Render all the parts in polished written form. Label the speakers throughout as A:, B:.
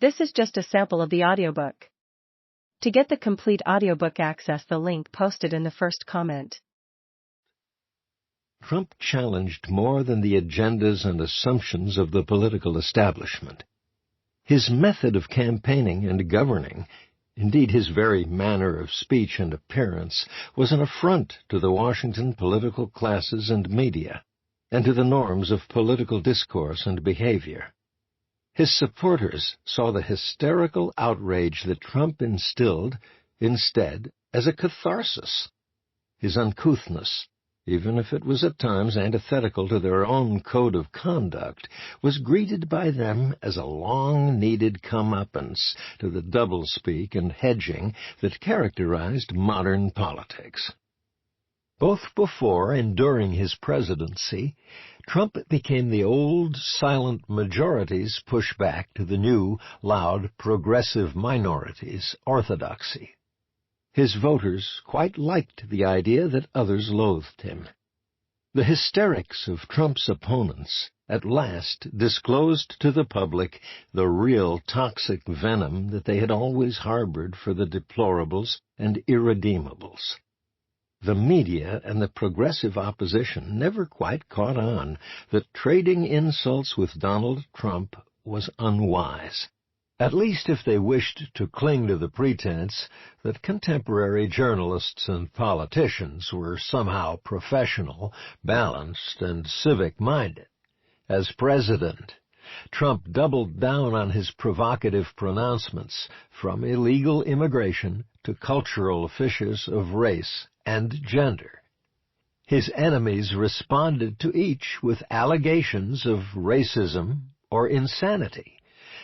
A: This is just a sample of the audiobook. To get the complete audiobook, access the link posted in the first comment.
B: Trump challenged more than the agendas and assumptions of the political establishment. His method of campaigning and governing, indeed his very manner of speech and appearance, was an affront to the Washington political classes and media, and to the norms of political discourse and behavior. His supporters saw the hysterical outrage that Trump instilled, instead, as a catharsis. His uncouthness, even if it was at times antithetical to their own code of conduct, was greeted by them as a long-needed comeuppance to the doublespeak and hedging that characterized modern politics. Both before and during his presidency, Trump became the old, silent majority's pushback to the new, loud, progressive minority's orthodoxy. His voters quite liked the idea that others loathed him. The hysterics of Trump's opponents at last disclosed to the public the real toxic venom that they had always harbored for the deplorables and irredeemables. The media and the progressive opposition never quite caught on that trading insults with Donald Trump was unwise, at least if they wished to cling to the pretense that contemporary journalists and politicians were somehow professional, balanced, and civic-minded. As president, Trump doubled down on his provocative pronouncements, from illegal immigration to cultural fissures of race and gender. His enemies responded to each with allegations of racism or insanity.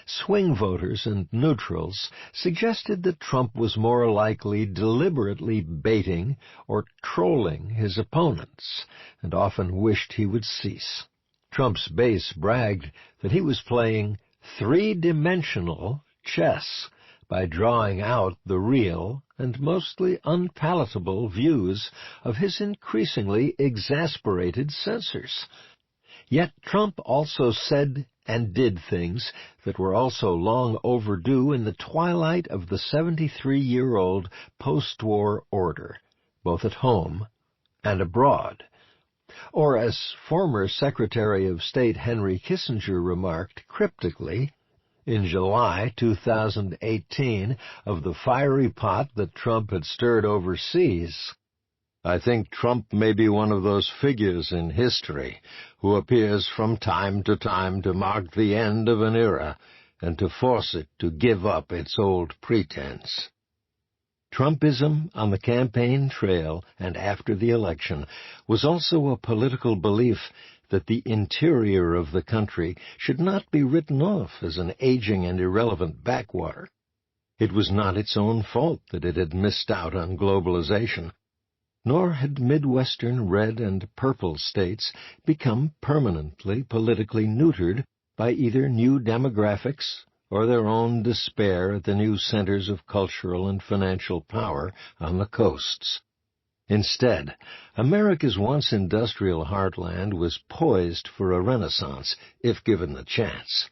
B: Swing voters and neutrals suggested that Trump was more likely deliberately baiting or trolling his opponents, and often wished he would cease. Trump's base bragged that he was playing three-dimensional chess by drawing out the real and mostly unpalatable views of his increasingly exasperated censors. Yet Trump also said and did things that were also long overdue in the twilight of the 73-year-old post-war order, both at home and abroad. Or, as former Secretary of State Henry Kissinger remarked cryptically, in July 2018, of the fiery pot that Trump had stirred overseas, "I think Trump may be one of those figures in history who appears from time to mark the end of an era and to force it to give up its old pretense." Trumpism on the campaign trail and after the election was also a political belief that the interior of the country should not be written off as an aging and irrelevant backwater. It was not its own fault that it had missed out on globalization, nor had Midwestern red and purple states become permanently politically neutered by either new demographics or their own despair at the new centers of cultural and financial power on the coasts. Instead, America's once industrial heartland was poised for a renaissance, if given the chance.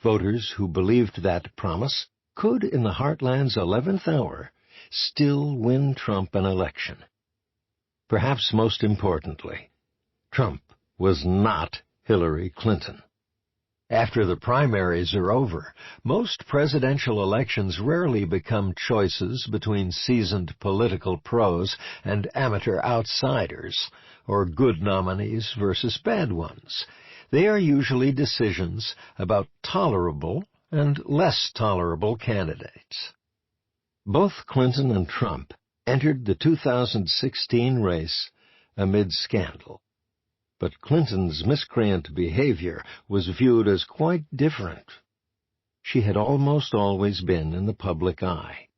B: Voters who believed that promise could, in the heartland's 11th hour, still win Trump an election. Perhaps most importantly, Trump was not Hillary Clinton. After the primaries are over, most presidential elections rarely become choices between seasoned political pros and amateur outsiders, or good nominees versus bad ones. They are usually decisions about tolerable and less tolerable candidates. Both Clinton and Trump entered the 2016 race amid scandal. But Clinton's miscreant behavior was viewed as quite different. She had almost always been in the public eye,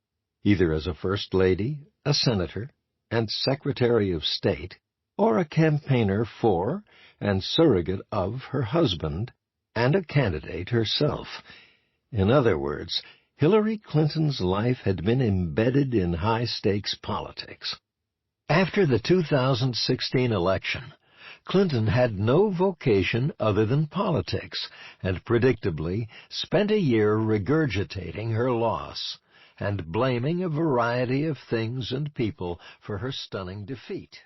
B: either as a First Lady, a Senator, and Secretary of State, or a campaigner for and surrogate of her husband, and a candidate herself. In other words, Hillary Clinton's life had been embedded in high-stakes politics. After the 2016 election, Clinton had no vocation other than politics, and predictably spent a year regurgitating her loss and blaming a variety of things and people for her stunning defeat.